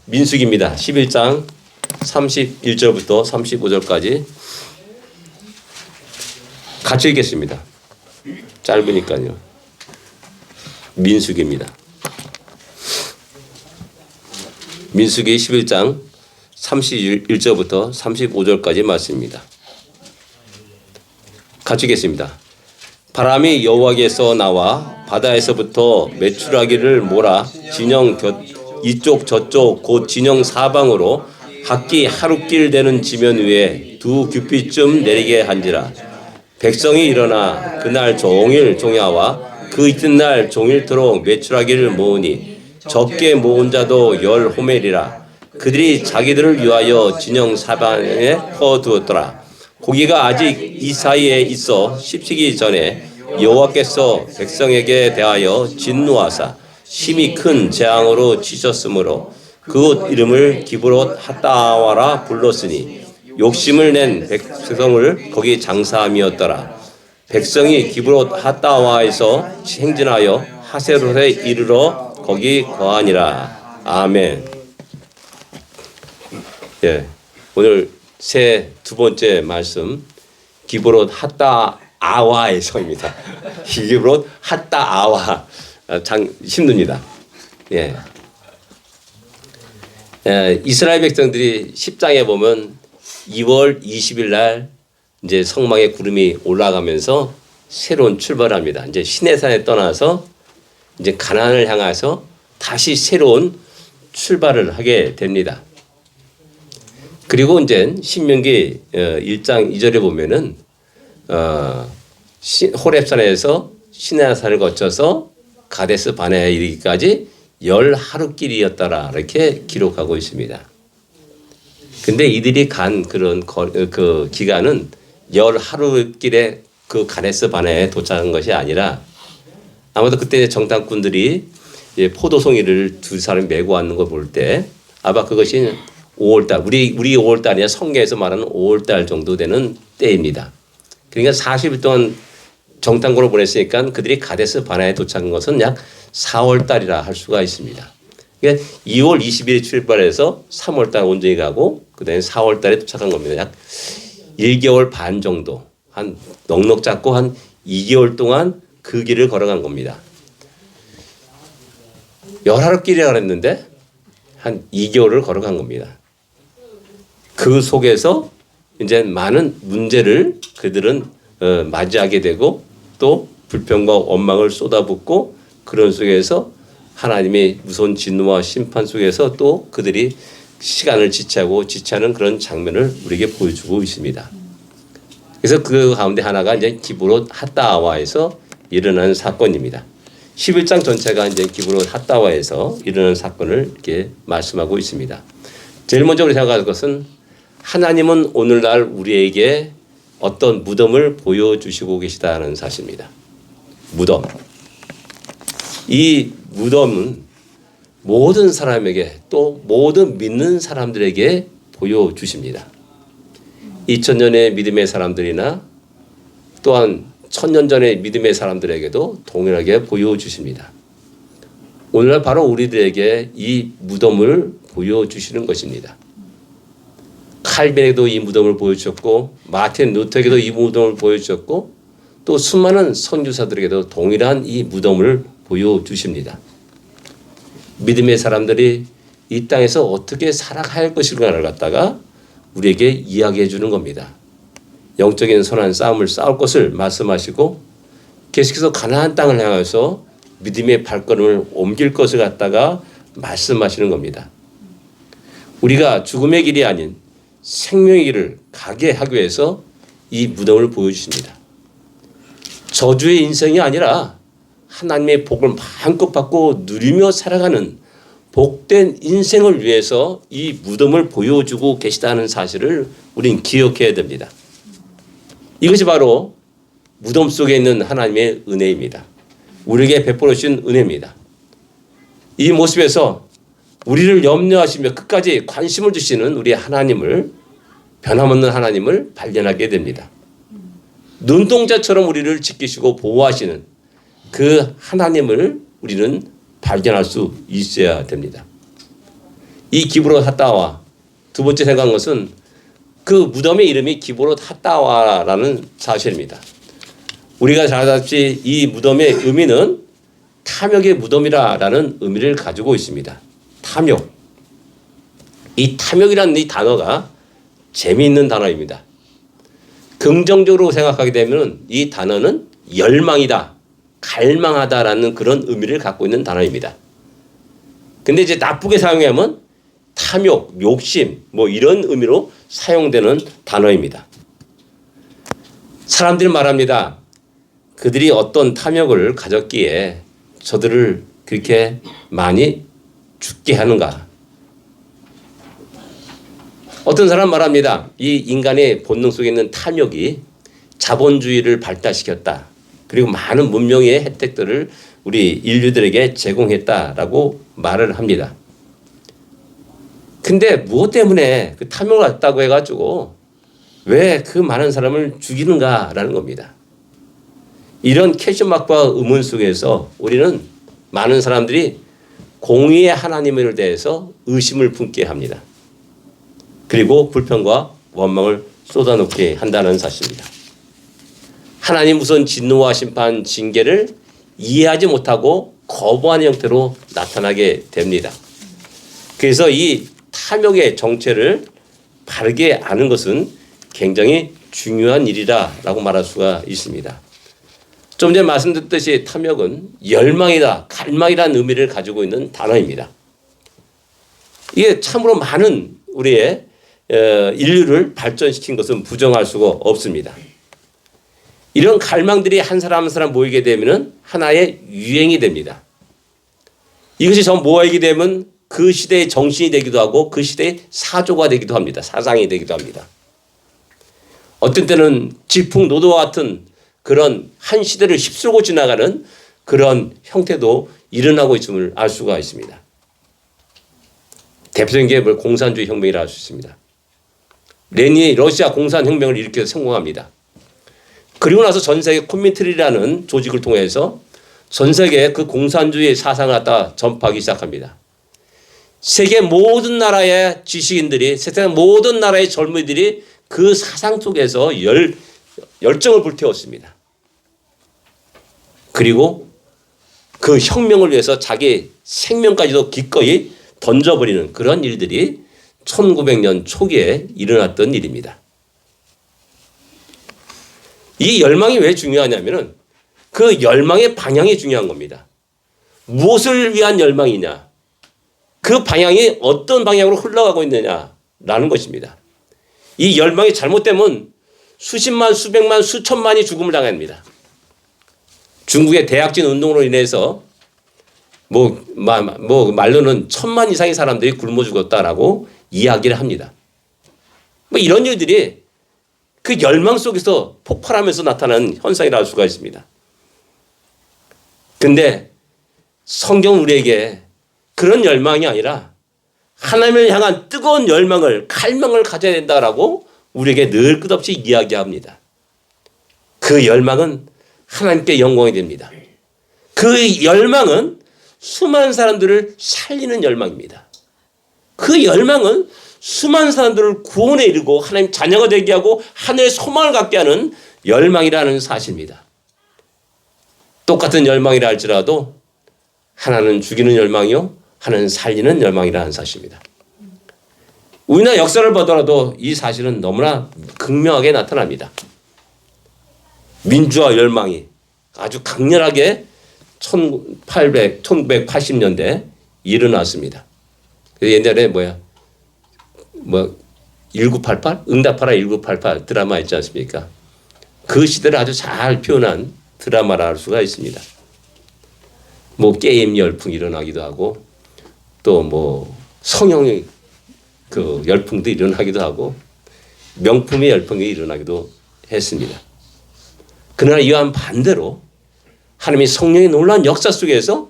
민수기입니다. 11장 31절부터 35절까지 같이 읽겠습니다. 짧으니까요. 민수기입니다. 민수기 11장 31절부터 35절까지 말씀입니다. 같이 읽겠습니다. 바람이 여호와께서 나와 바다에서부터 메추라기를 몰아 진영 이쪽 저쪽 곧 진영 사방으로 각기 하루길 되는 지면 위에 두 규빗쯤 내리게 한지라. 백성이 일어나 그날 종일 종야와 그 이튿날 종일토록 메추라기를 모으니 적게 모은 자도 10호멜이라. 그들이 자기들을 위하여 진영 사방에 퍼두었더라. 고기가 아직 이 사이에 있어 씹히기 전에 여호와께서 백성에게 대하여 진노하사 심히 큰 재앙으로 치셨으므로 그 이름을 기브롯 핫다와라 불렀으니 욕심을 낸 백성을 거기 장사함이었더라. 백성이 기브롯 핫다와에서 행진하여 하세롯에 이르러 거기 거하니라. 아멘. 예, 오늘 두 번째 말씀 기브롯 핫다아와에서입니다. 기브롯 핫다아와 참 힘듭니다. 예. 이스라엘 백성들이 10장에 보면 2월 20일 날 이제 성막에 구름이 올라가면서 새로운 출발합니다. 이제 시내산에 떠나서 이제 가나안을 향해서 다시 새로운 출발을 하게 됩니다. 그리고 이제 신명기 1장 2절에 보면은 호렙산에서 시내산을 거쳐서 가데스 바네아에 이르기까지 10하루길이었더라 이렇게 기록하고 있습니다. 근데 이들이 간 그런 그 기간은 10하루길에 그 가데스 바네아에 도착한 것이 아니라 아마도 그때 정탐꾼들이 포도송이를 두 사람이 메고 왔는 걸 볼 때 아마 그것이 5월달 우리 5월달이냐 성경에서 말하는 5월달 정도 되는 때입니다. 그러니까 40일 동안 정탐꾼을 보냈으니까 그들이 가데스 바네아에 도착한 것은 약 4월달이라 할 수가 있습니다. 그러니까 2월 20일에 출발해서 3월달 온전히 가고 그다음에 4월달에 도착한 겁니다. 약 1개월 반 정도 한 넉넉 잡고 한 2개월 동안 그 길을 걸어간 겁니다. 10하루길이라고 그랬는데 한 2개월을 걸어간 겁니다. 그 속에서 이제 많은 문제를 그들은 맞이하게 되고 또 불평과 원망을 쏟아붓고 그런 속에서 하나님의 무서운 진노와 심판 속에서 또 그들이 시간을 지체하는 그런 장면을 우리에게 보여주고 있습니다. 그래서 그 가운데 하나가 이제 기브롯 핫다와에서 일어난 사건입니다. 11장 전체가 이제 기브롯 핫다와에서 일어난 사건을 이렇게 말씀하고 있습니다. 제일 먼저 우리 생각할 것은 하나님은 오늘날 우리에게 어떤 무덤을 보여주시고 계시다는 사실입니다. 무덤. 이 무덤은 모든 사람에게 또 모든 믿는 사람들에게 보여주십니다. 2000년의 믿음의 사람들이나 또한 1000년 전의 믿음의 사람들에게도 동일하게 보여주십니다. 오늘날 바로 우리들에게 이 무덤을 보여주시는 것입니다. 칼빈에게도 이 무덤을 보여주셨고 마틴 루터에게도 이 무덤을 보여주셨고 또 수많은 선교사들에게도 동일한 이 무덤을 보여주십니다. 믿음의 사람들이 이 땅에서 어떻게 살아갈 것인가를 갖다가 우리에게 이야기해 주는 겁니다. 영적인 선한 싸움을 싸울 것을 말씀하시고 계속해서 가나안 땅을 향해서 믿음의 발걸음을 옮길 것을 갖다가 말씀하시는 겁니다. 우리가 죽음의 길이 아닌 생명의 길을 가게 하기 위해서 이 무덤을 보여주십니다. 저주의 인생이 아니라 하나님의 복을 마음껏 받고 누리며 살아가는 복된 인생을 위해서 이 무덤을 보여주고 계시다는 사실을 우린 기억해야 됩니다. 이것이 바로 무덤 속에 있는 하나님의 은혜입니다. 우리에게 베풀어 주신 은혜입니다. 이 모습에서 우리를 염려하시며 끝까지 관심을 주시는 우리 하나님을 변함없는 하나님을 발견하게 됩니다. 눈동자처럼 우리를 지키시고 보호하시는 그 하나님을 우리는 발견할 수 있어야 됩니다. 이 기브로 핫다와 두 번째 생각한 것은 그 무덤의 이름이 기브로 핫다와라는 사실입니다. 우리가 잘 알다시피 이 무덤의 의미는 탐욕의 무덤이라는 의미를 가지고 있습니다. 탐욕. 이 탐욕이라는 이 단어가 재미있는 단어입니다. 긍정적으로 생각하게 되면 이 단어는 열망이다, 갈망하다라는 그런 의미를 갖고 있는 단어입니다. 근데 이제 나쁘게 사용하면 탐욕, 욕심 뭐 이런 의미로 사용되는 단어입니다. 사람들이 말합니다. 그들이 어떤 탐욕을 가졌기에 저들을 그렇게 많이 죽게 하는가. 어떤 사람 말합니다. 이 인간의 본능 속에 있는 탐욕이 자본주의를 발달시켰다. 그리고 많은 문명의 혜택들을 우리 인류들에게 제공했다라고 말을 합니다. 근데 무엇 때문에 그 탐욕을 갖다고 해가지고 왜 그 많은 사람을 죽이는가라는 겁니다. 이런 퀘스천마크와 의문 속에서 우리는 많은 사람들이 공의의 하나님에 대해서 의심을 품게 합니다. 그리고 불평과 원망을 쏟아놓게 한다는 사실입니다. 하나님 우선 진노와 심판, 징계를 이해하지 못하고 거부하는 형태로 나타나게 됩니다. 그래서 이 탐욕의 정체를 바르게 아는 것은 굉장히 중요한 일이라고 말할 수가 있습니다. 좀 전에 말씀드렸듯이 탐욕은 열망이다, 갈망이라는 의미를 가지고 있는 단어입니다. 이게 참으로 많은 우리의 인류를 발전시킨 것은 부정할 수가 없습니다. 이런 갈망들이 한 사람 한 사람 모이게 되면 하나의 유행이 됩니다. 이것이 전 모이게 되면 그 시대의 정신이 되기도 하고 그 시대의 사조가 되기도 합니다. 사상이 되기도 합니다. 어떤 때는 질풍노도와 같은 그런 한 시대를 휩쓸고 지나가는 그런 형태도 일어나고 있음을 알 수가 있습니다. 대표적인 게 공산주의 혁명이라 할 수 있습니다. 레닌이 러시아 공산혁명을 일으켜서 성공합니다. 그리고 나서 전 세계 코민트리라는 조직을 통해서 전 세계에 그 공산주의 사상을 갖다 전파하기 시작합니다. 세계 모든 나라의 지식인들이, 세계 모든 나라의 젊은이들이 그 사상 속에서 열정을 불태웠습니다. 그리고 그 혁명을 위해서 자기 생명까지도 기꺼이 던져버리는 그런 일들이 1900년 초기에 일어났던 일입니다. 이 열망이 왜 중요하냐면은 그 열망의 방향이 중요한 겁니다. 무엇을 위한 열망이냐, 그 방향이 어떤 방향으로 흘러가고 있느냐라는 것입니다. 이 열망이 잘못되면 수십만, 수백만, 수천만이 죽음을 당합니다. 중국의 대약진 운동으로 인해서 말로는 1000만 이상의 사람들이 굶어 죽었다라고 이야기를 합니다. 이런 일들이 그 열망 속에서 폭발하면서 나타나는 현상이라고 할 수가 있습니다. 근데 성경은 우리에게 그런 열망이 아니라 하나님을 향한 뜨거운 열망을, 갈망을 가져야 된다라고 우리에게 늘 끝없이 이야기합니다. 그 열망은 하나님께 영광이 됩니다. 그 열망은 수많은 사람들을 살리는 열망입니다. 그 열망은 수많은 사람들을 구원에 이르고 하나님 자녀가 되게 하고 하늘의 소망을 갖게 하는 열망이라는 사실입니다. 똑같은 열망이라 할지라도 하나는 죽이는 열망이요, 하나는 살리는 열망이라는 사실입니다. 우리나라 역사를 보더라도 이 사실은 너무나 극명하게 나타납니다. 민주화 열망이 아주 강렬하게 1980년대 일어났습니다. 옛날에 1988? 응답하라 1988 드라마 있지 않습니까? 그 시대를 아주 잘 표현한 드라마라 할 수가 있습니다. 게임 열풍이 일어나기도 하고 또 성형의 그 열풍도 일어나기도 하고 명품의 열풍이 일어나기도 했습니다. 그러나 이와 반대로 하나님의 성령의 놀라운 역사 속에서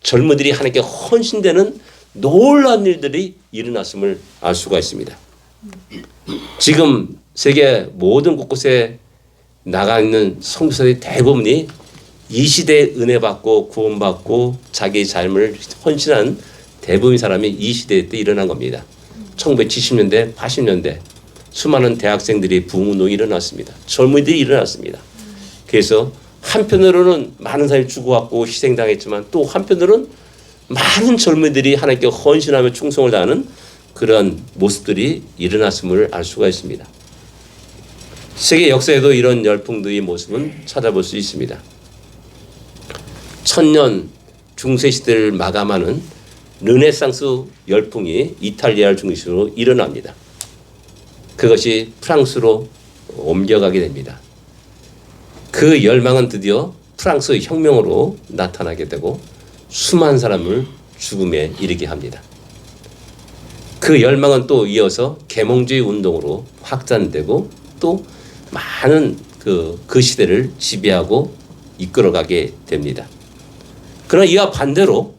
젊은이들이 하나님께 헌신되는 놀라운 일들이 일어났음을 알 수가 있습니다. 지금 세계 모든 곳곳에 나가 있는 선교사들의 대부분이 이 시대에 은혜 받고 구원받고 자기 삶을 헌신한 대부분의 사람이 이 시대 때 일어난 겁니다. 1970년대, 80년대 수많은 대학생들이 부흥운동이 일어났습니다. 젊은이들이 일어났습니다. 그래서 한편으로는 많은 사람이 죽어왔고 희생당했지만 또 한편으로는 많은 젊은이들이 하나님께 헌신하며 충성을 다하는 그런 모습들이 일어났음을 알 수가 있습니다. 세계 역사에도 이런 열풍들의 모습은 찾아볼 수 있습니다. 천년 중세 시대를 마감하는 르네상스 열풍이 이탈리아를 중심으로 일어납니다. 그것이 프랑스로 옮겨가게 됩니다. 그 열망은 드디어 프랑스 혁명으로 나타나게 되고 수많은 사람을 죽음에 이르게 합니다. 그 열망은 또 이어서 계몽주의 운동으로 확산되고 또 많은 그 시대를 지배하고 이끌어가게 됩니다. 그러나 이와 반대로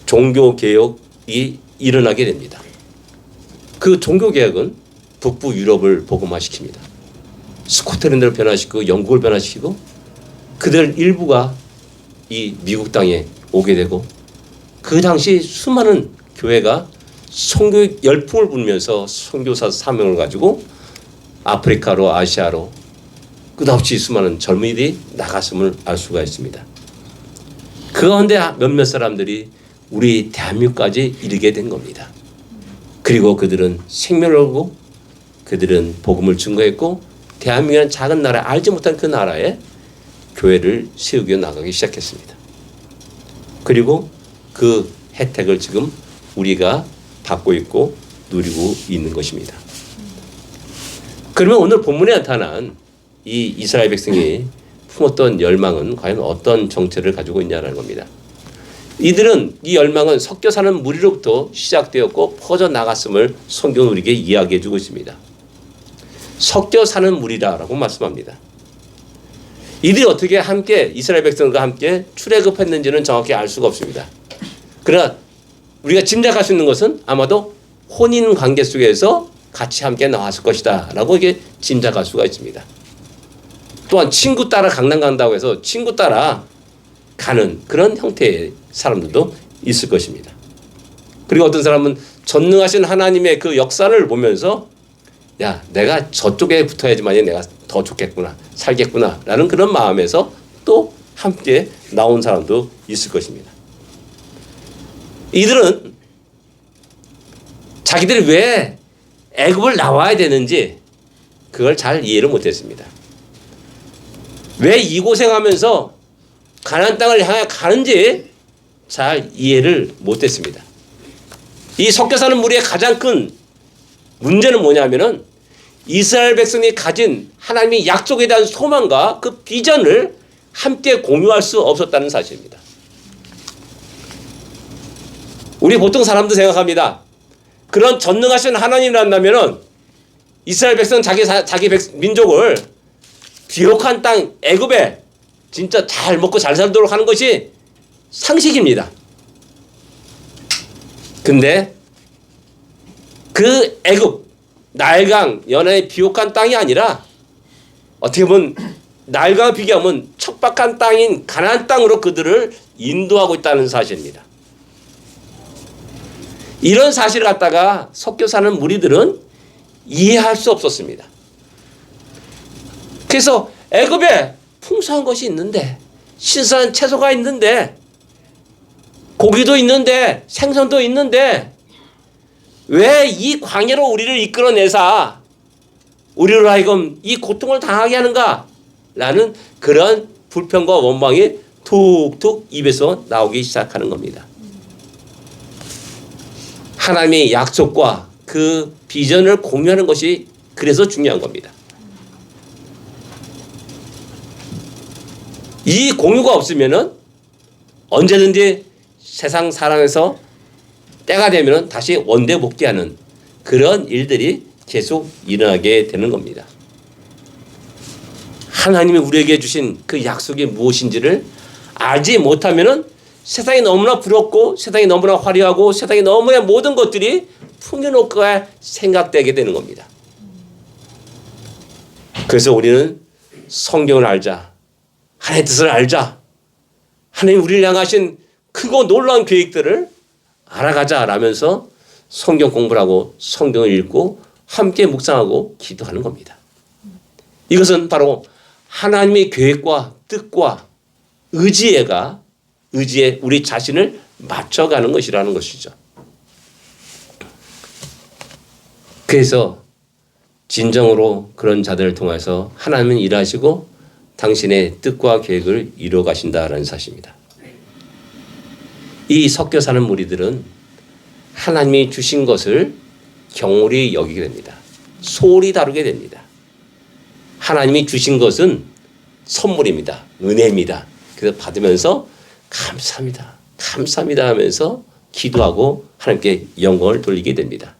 종교개혁이 일어나게 됩니다. 그 종교개혁은 북부 유럽을 복음화시킵니다. 스코틀랜드를 변화시키고 영국을 변화시키고 그들 일부가 이 미국 땅에 오게 되고 그 당시 수많은 교회가 선교 열풍을 불면서 선교사 사명을 가지고 아프리카로 아시아로 끝없이 수많은 젊은이들이 나갔음을 알 수가 있습니다. 그 가운데 몇몇 사람들이 우리 대한민국까지 이르게 된 겁니다. 그리고 그들은 생명을 얻고 그들은 복음을 증거했고 대한민국이라는 작은 나라 알지 못한 그 나라에 교회를 세우기 나가기 시작했습니다. 그리고 그 혜택을 지금 우리가 받고 있고 누리고 있는 것입니다. 그러면 오늘 본문에 나타난 이 이스라엘 백성이 품었던 열망은 과연 어떤 정체를 가지고 있냐는 겁니다. 이들은 이 열망은 섞여 사는 무리로부터 시작되었고 퍼져나갔음을 성경은 우리에게 이야기해 주고 있습니다. 섞여 사는 무리라고 말씀합니다. 이들이 어떻게 함께 이스라엘 백성과 함께 출애굽했는지는 정확히 알 수가 없습니다. 그러나 우리가 짐작할 수 있는 것은 아마도 혼인 관계 속에서 같이 함께 나왔을 것이다 라고 이게 짐작할 수가 있습니다. 또한 친구 따라 강남 간다고 해서 친구 따라 가는 그런 형태의 사람들도 있을 것입니다. 그리고 어떤 사람은 전능하신 하나님의 그 역사를 보면서 야, 내가 저쪽에 붙어야지만이 내가 더 좋겠구나, 살겠구나 라는 그런 마음에서 또 함께 나온 사람도 있을 것입니다. 이들은 자기들이 왜 애굽을 나와야 되는지 그걸 잘 이해를 못했습니다. 왜 이 고생하면서 가나안 땅을 향해 가는지 잘 이해를 못했습니다. 이 섞여 사는 무리의 가장 큰 문제는 뭐냐면은 이스라엘 백성이 가진 하나님의 약속에 대한 소망과 그 비전을 함께 공유할 수 없었다는 사실입니다. 우리 보통 사람도 생각합니다. 그런 전능하신 하나님이란다면은 이스라엘 백성 자기 민족을 비옥한 땅 애굽에 진짜 잘 먹고 잘 살도록 하는 것이 상식입니다. 근데 그 애굽 나일강 연안의 비옥한 땅이 아니라 어떻게 보면 나일강을 비교하면 척박한 땅인 가나안 땅으로 그들을 인도하고 있다는 사실입니다. 이런 사실을 갖다가 섞여 사는 무리들은 이해할 수 없었습니다. 그래서 애굽에 풍성한 것이 있는데 신선한 채소가 있는데 고기도 있는데 생선도 있는데 왜 이 광야로 우리를 이끌어내사 우리로 하여금 이 고통을 당하게 하는가 라는 그런 불평과 원망이 툭툭 입에서 나오기 시작하는 겁니다. 하나님의 약속과 그 비전을 공유하는 것이 그래서 중요한 겁니다. 이 공유가 없으면은 언제든지 세상 살아내서 때가 되면은 다시 원대 복귀하는 그런 일들이 계속 일어나게 되는 겁니다. 하나님이 우리에게 주신 그 약속이 무엇인지를 알지 못하면은 세상이 너무나 부럽고 세상이 너무나 화려하고 세상이 너무나 모든 것들이 풍요롭게 생각되게 되는 겁니다. 그래서 우리는 성경을 알자. 하나님의 뜻을 알자. 하나님 우리를 향하신 크고 놀라운 계획들을 알아가자라면서 성경 공부를 하고 성경을 읽고 함께 묵상하고 기도하는 겁니다. 이것은 바로 하나님의 계획과 뜻과 의지에 우리 자신을 맞춰가는 것이라는 것이죠. 그래서 진정으로 그런 자들을 통해서 하나님은 일하시고 당신의 뜻과 계획을 이루어 가신다라는 사실입니다. 이 섞여 사는 무리들은 하나님이 주신 것을 경홀히 여기게 됩니다. 소홀히 다루게 됩니다. 하나님이 주신 것은 선물입니다. 은혜입니다. 그래서 받으면서 감사합니다. 감사합니다 하면서 기도하고 하나님께 영광을 돌리게 됩니다.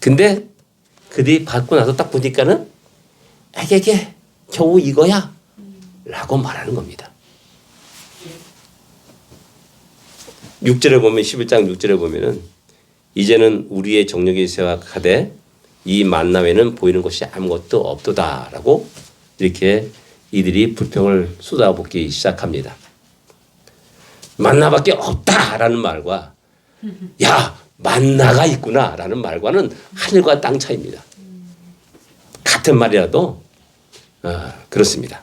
근데 그들이 받고 나서 딱 보니까는 에게게 겨우 이거야 라고 말하는 겁니다. 6절에 보면 11장 6절에 보면은 이제는 우리의 정력이 세워가되 이 만나 외에는 보이는 것이 아무것도 없도다라고 이렇게 이들이 불평을 쏟아붓기 시작합니다. 만나밖에 없다라는 말과 야 만나가 있구나라는 말과는 하늘과 땅 차이입니다. 같은 말이라도 그렇습니다.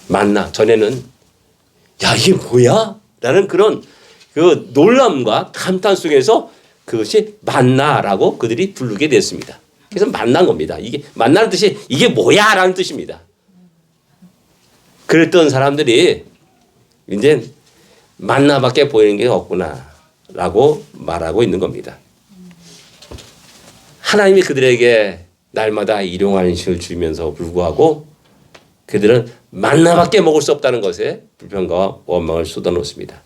만나 전에는 야 이게 뭐야? 라는 그런 그 놀람과 감탄 속에서 그것이 만나라고 그들이 부르게 됐습니다. 그래서 만난 겁니다. 이게 만나는 뜻이 이게 뭐야? 라는 뜻입니다. 그랬던 사람들이 이제 만나밖에 보이는 게 없구나 라고 말하고 있는 겁니다. 하나님이 그들에게 날마다 일용할 것을 주면서 불구하고 그들은 만나밖에 먹을 수 없다는 것에 불평과 원망을 쏟아놓습니다.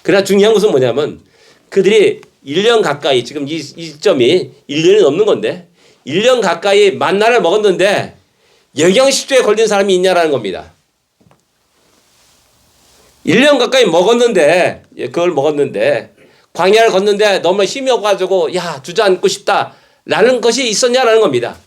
그러나 중요한 것은 뭐냐면 그들이 1년 가까이 지금 이 시점이 1년이 넘는 건데 1년 가까이 만나를 먹었는데 영양실조에 걸린 사람이 있냐라는 겁니다. 1년 가까이 먹었는데 그걸 먹었는데 광야를 걷는데 너무 힘이 없어가지고 야 주저앉고 싶다라는 것이 있었냐라는 겁니다.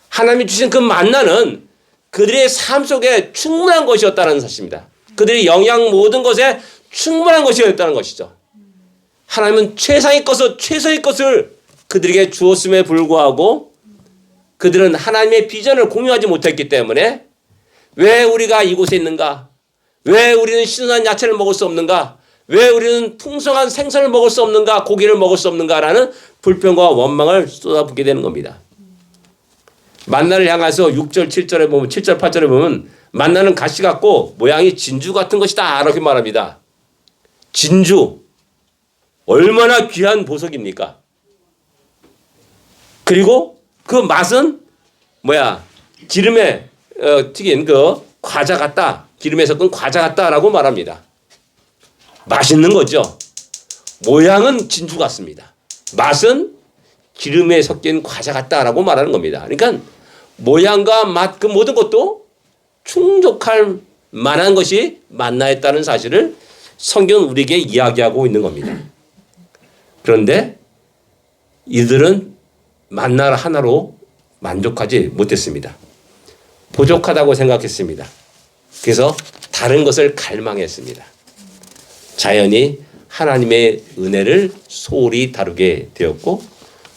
하나님이 주신 그 만나는 그들의 삶 속에 충분한 것이었다는 사실입니다. 그들의 영양 모든 것에 충분한 것이었다는 것이죠. 하나님은 최상의 것을 최소의 것을 그들에게 주었음에 불구하고 그들은 하나님의 비전을 공유하지 못했기 때문에 왜 우리가 이곳에 있는가? 왜 우리는 신선한 야채를 먹을 수 없는가? 왜 우리는 풍성한 생선을 먹을 수 없는가? 고기를 먹을 수 없는가라는 불평과 원망을 쏟아붓게 되는 겁니다. 만나를 향해서 6절 7절에 보면 7절 8절에 보면 만나는 가시 같고 모양이 진주 같은 것이다 이렇게 말합니다. 진주 얼마나 귀한 보석입니까? 그리고 그 맛은 기름에 튀긴 그 과자 같다. 기름에 섞은 과자 같다라고 말합니다. 맛있는 거죠. 모양은 진주 같습니다. 맛은 기름에 섞인 과자 같다라고 말하는 겁니다. 그러니까 모양과 맛 그 모든 것도 충족할 만한 것이 만나였다는 사실을 성경은 우리에게 이야기하고 있는 겁니다. 그런데 이들은 만나 하나로 만족하지 못했습니다. 부족하다고 생각했습니다. 그래서 다른 것을 갈망했습니다. 자연히 하나님의 은혜를 소홀히 다루게 되었고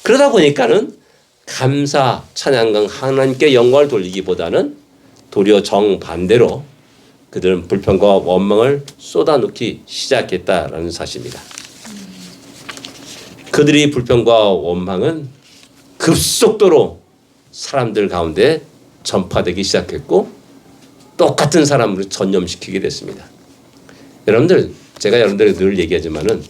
그러다 보니까는 감사, 찬양과 하나님께 영광을 돌리기보다는 도리어 정반대로 그들은 불평과 원망을 쏟아놓기 시작했다라는 사실입니다. 그들의 불평과 원망은 급속도로 사람들 가운데 전파되기 시작했고 똑같은 사람으로 전염시키게 됐습니다. 여러분들 제가 여러분들에게 늘 얘기하지만은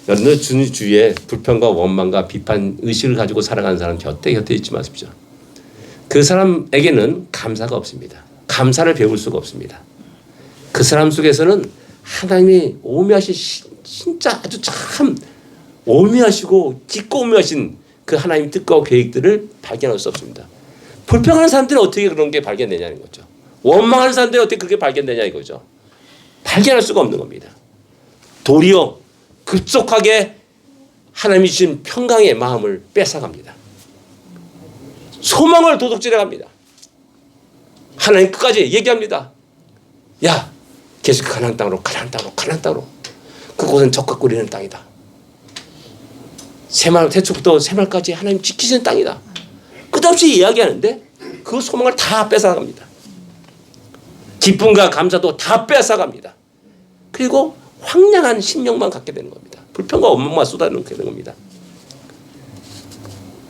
여러분들 주위에 불평과 원망과 비판 의식을 가지고 살아가는 사람 곁에 있지 마십시오. 그 사람에게는 감사가 없습니다. 감사를 배울 수가 없습니다. 그 사람 속에서는 하나님이 오묘하신 진짜 아주 참 오묘하시고 깊고 오묘하신 그 하나님 뜻과 계획들을 발견할 수 없습니다. 불평하는 사람들은 어떻게 그런 게 발견되냐는 거죠. 원망하는 사람들은 어떻게 그렇게 발견되냐 이거죠. 발견할 수가 없는 겁니다. 도리어 급속하게 하나님이 주신 평강의 마음을 뺏어갑니다. 소망을 도둑질해갑니다. 하나님 끝까지 얘기합니다. 야 계속 가나안 땅으로 가나안 땅으로 가나안 땅으로 그곳은 적과 꿀리는 땅이다. 새말, 태초부터 새말까지 하나님 지키시는 땅이다. 끝없이 이야기하는데 그 소망을 다 뺏어갑니다. 기쁨과 감사도 다 뺏어갑니다. 그리고 황량한 심령만 갖게 되는 겁니다. 불평과 원망만 쏟아내게 되는 겁니다.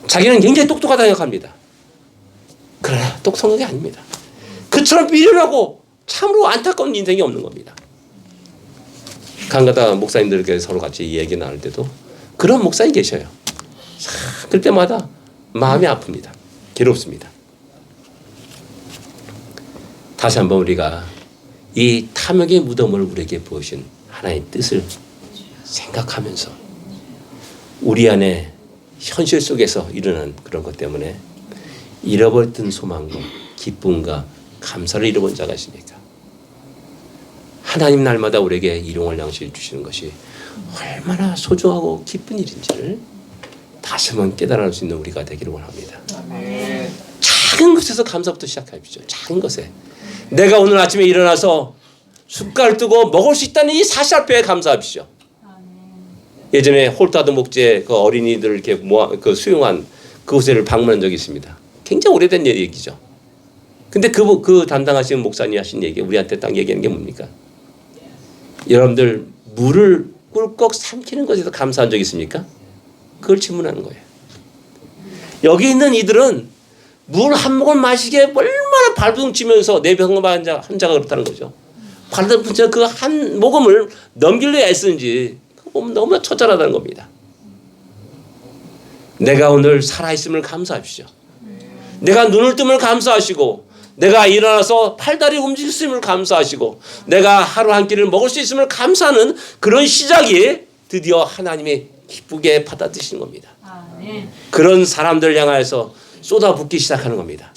자기는 굉장히 똑똑하다 생각합니다. 그러나 똑똑한 게 아닙니다. 그처럼 미련하고 참으로 안타까운 인생이 없는 겁니다. 간가다 목사님들께 서로 같이 얘기 나눌 때도 그런 목사님 계셔요. 그럴 때마다 마음이 아픕니다. 괴롭습니다. 다시 한번 우리가 이 탐욕의 무덤을 우리에게 부으신 하나님의 뜻을 생각하면서 우리 안에 현실 속에서 일어난 그런 것 때문에 잃어버렸던 소망과 기쁨과 감사를 잃어본 자가 있습니까? 하나님 날마다 우리에게 일용할 양식을 주시는 것이 얼마나 소중하고 기쁜 일인지를 다시 한번 깨달을 수 있는 우리가 되기를 원합니다. 작은 것에서 감사부터 시작하십시오. 작은 것에. 내가 오늘 아침에 일어나서 숟갈 뜨고 먹을 수 있다는 이 사실 앞에 감사하십시오. 예전에 홀타드 목재 그 어린이들 이렇게 수용한 그곳을 방문한 적이 있습니다. 굉장히 오래된 얘기죠. 근데 그 담당하시는 목사님이 하신 얘기, 우리한테 딱 얘기하는 게 뭡니까? 여러분들 물을 꿀꺽 삼키는 것에서 감사한 적 있습니까? 그걸 질문하는 거예요. 여기 있는 이들은 물 한 모금 마시기에 얼마나 발버둥 치면서 내 병 환자가 그렇다는 거죠. 발버둥 치면서 그 한 모금을 넘기려 애쓰는지 그거 보면 너무나 처절하다는 겁니다. 내가 오늘 살아있음을 감사하십시오. 내가 눈을 뜨면 감사하시고 내가 일어나서 팔다리 움직일 수 있음을 감사하시고 내가 하루 한 끼를 먹을 수 있음을 감사하는 그런 시작이 드디어 하나님이 기쁘게 받아들이시는 겁니다. 그런 사람들 향하여서 쏟아붓기 시작하는 겁니다.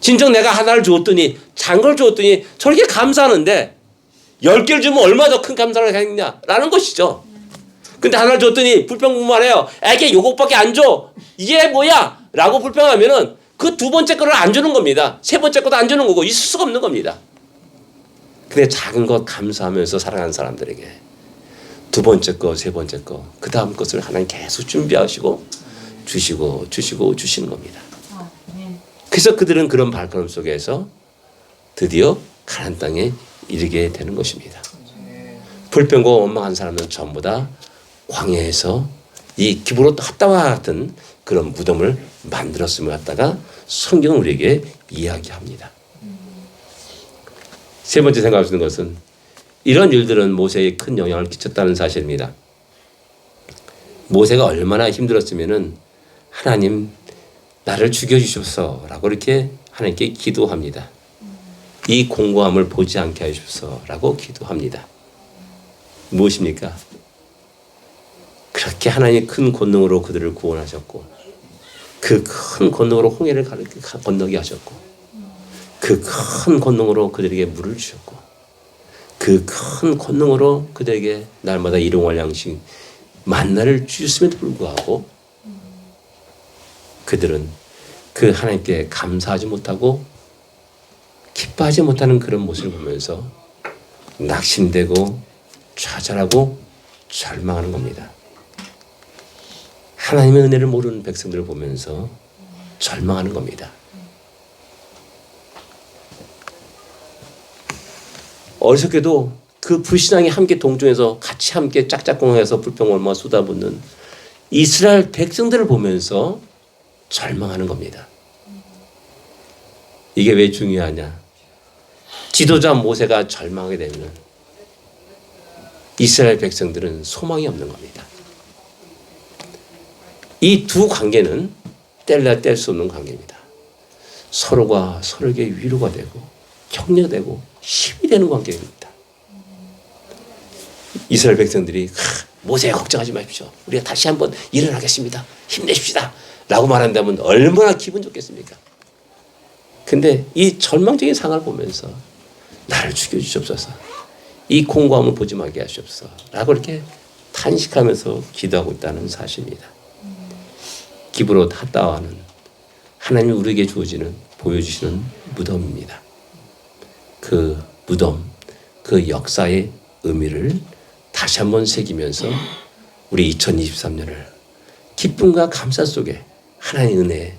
진정 내가 하나를 주었더니 작은 걸 주었더니 저렇게 감사하는데 10개를 주면 얼마나 더 큰 감사를 하겠냐라는 것이죠. 근데 하나를 줬더니 불평불만해요. 애게 요것밖에 안 줘. 이게 뭐야? 라고 불평하면은 그 두 번째 거를 안 주는 겁니다. 세 번째 것도 안 주는 거고 있을 수가 없는 겁니다. 근데 작은 것 감사하면서 살아가는 사람들에게 두 번째 거, 세 번째 거, 그 다음 것을 하나님 계속 준비하시고 주시는 겁니다. 그래서 그들은 그런 발걸음 속에서 드디어 가나안 땅에 이르게 되는 것입니다. 불평과 원망한 사람은 전부 다 광야에서 이 기브롯 핫다와 같은 그런 무덤을 만들었음을 갖다가 성경은 우리에게 이야기합니다. 세 번째 생각할 수 있는 것은 이런 일들은 모세에게 큰 영향을 끼쳤다는 사실입니다. 모세가 얼마나 힘들었으면은 하나님 나를 죽여주셔서라고 이렇게 하나님께 기도합니다. 이 공고함을 보지 않게 하셔서라고 기도합니다. 무엇입니까? 그렇게 하나님의 큰 권능으로 그들을 구원하셨고 그 큰 권능으로 홍해를 건너게 하셨고 그 큰 권능으로 그들에게 물을 주셨고 그 큰 권능으로 그들에게 날마다 일용할 양식 만나를 주셨음에도 불구하고 그들은 그 하나님께 감사하지 못하고 기뻐하지 못하는 그런 모습을 보면서 낙심되고 좌절하고 절망하는 겁니다. 하나님의 은혜를 모르는 백성들을 보면서 절망하는 겁니다. 어리석게도 그 불신앙이 함께 동조해서 같이 함께 짝짝꿍해서 불평월마 쏟아붓는 이스라엘 백성들을 보면서 절망하는 겁니다. 이게 왜 중요하냐? 지도자 모세가 절망하게 되면 이스라엘 백성들은 소망이 없는 겁니다. 이 두 관계는 뗄래야 뗄 수 없는 관계입니다. 서로가 서로에게 위로가 되고 격려되고 힘이 되는 관계입니다. 이스라엘 백성들이 모세 걱정하지 마십시오. 우리가 다시 한번 일어나겠습니다. 힘내십시다. 라고 말한다면 얼마나 기분 좋겠습니까? 근데 이 절망적인 상황을 보면서 나를 죽여주시옵소서. 이 공고함을 보지 말게 하시옵소서. 라고 이렇게 탄식하면서 기도하고 있다는 사실입니다. 기브롯 핫다와는 하나님이 우리에게 주어지는 보여주시는 무덤입니다. 그 무덤, 그 역사의 의미를 다시 한번 새기면서 우리 2023년을 기쁨과 감사 속에 하나님의 은혜에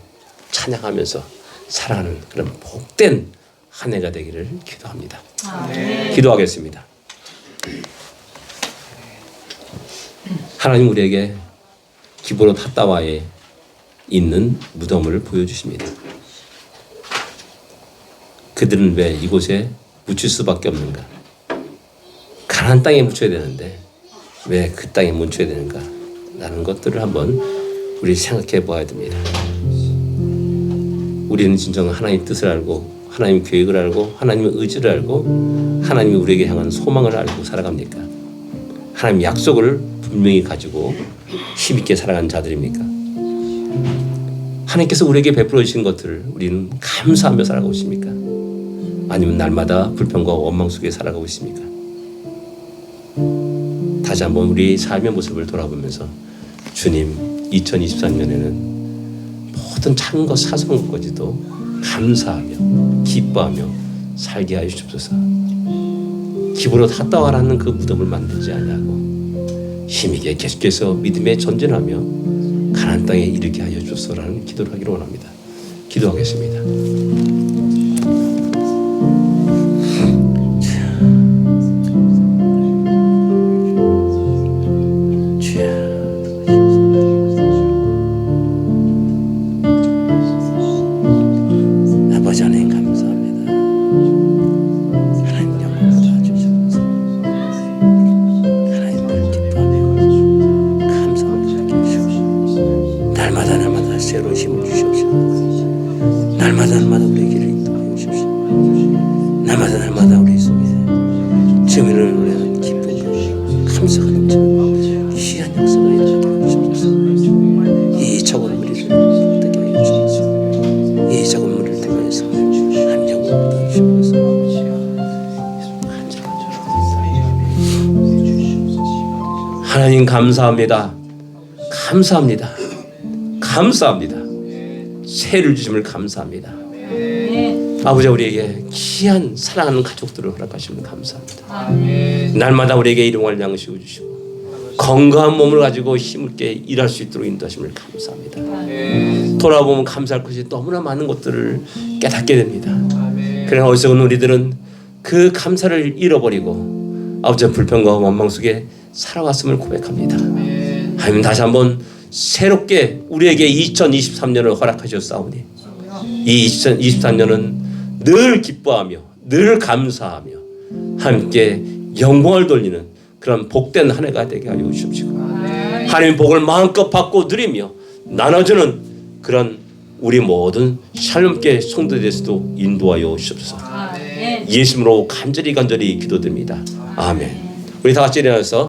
찬양하면서 살아가는 그런 복된 한 해가 되기를 기도합니다. 기도하겠습니다. 하나님 우리에게 기브롯 핫다와에 있는 무덤을 보여주십니다. 그들은 왜 이곳에 묻힐 수밖에 없는가? 가나안 땅에 묻혀야 되는데 왜 그 땅에 묻혀야 되는가? 라는 것들을 한번 우리 생각해 보아야 됩니다. 우리는 진정 하나님의 뜻을 알고 하나님의 계획을 알고 하나님의 의지를 알고 하나님이 우리에게 향한 소망을 알고 살아갑니까? 하나님의 약속을 분명히 가지고 힘있게 살아가는 자들입니까? 하나님께서 우리에게 베풀어 주신 것들을 우리는 감사하며 살아가고 있습니까? 아니면 날마다 불평과 원망 속에 살아가고 있습니까? 다시 한번 우리 삶의 모습을 돌아보면서 주님 2023년에는 모든 작은 것 사소한 것까지도 감사하며 기뻐하며 살게 하여 주옵소서. 기브롯 핫다와라는 그 무덤을 만들지 아니하고 힘있게 계속해서 믿음에 전진하며 가나안 땅에 이르게 하여 주소서라는 기도를 하기를 원합니다. 기도하겠습니다. 아버지 하나님 감사합니다. 하나님 영광 받아주셔서 하나님을 기뻐하며 감사하며 주시옵소서. 날마다 새로운 힘을 주시옵소서. 날마다 우리의 길을 인도하여 주시옵소서. 날마다 우리 속에 증인을 노래하는 기쁨과 감사가 넘치는 귀한 역사가 일어나게 주옵소서. 이 적은 무리를 되게 하여 주옵소서. 이 적은 무리를 통해서 한 영혼을 주옵소서. 하나님 감사합니다. 새를 주심을 감사합니다. 아버지 우리에게 귀한 사랑하는 가족들을 허락하시면 감사합니다. 날마다 우리에게 일용할 양식을 주시고 건강한 몸을 가지고 힘있게 일할 수 있도록 인도하심을 감사합니다. 돌아보면 감사할 것이 너무나 많은 것들을 깨닫게 됩니다. 그러나 어리석은 우리들은 그 감사를 잃어버리고 아버지의 불평과 원망 속에 살아왔음을 고백합니다. 하나님 다시 한번 새롭게 우리에게 2023년을 허락하셨사오니 이 2023년은 늘 기뻐하며 늘 감사하며 함께 영광을 돌리는 그런 복된 한 해가 되게 하여 주십시오. 하나님의 복을 마음껏 받고 누리며 나눠주는 그런 우리 모든 샬롬교회 성도들에서도 인도하여 주옵소서. 예수님으로 간절히 기도드립니다. 아멘. 우리 다 같이 일어나서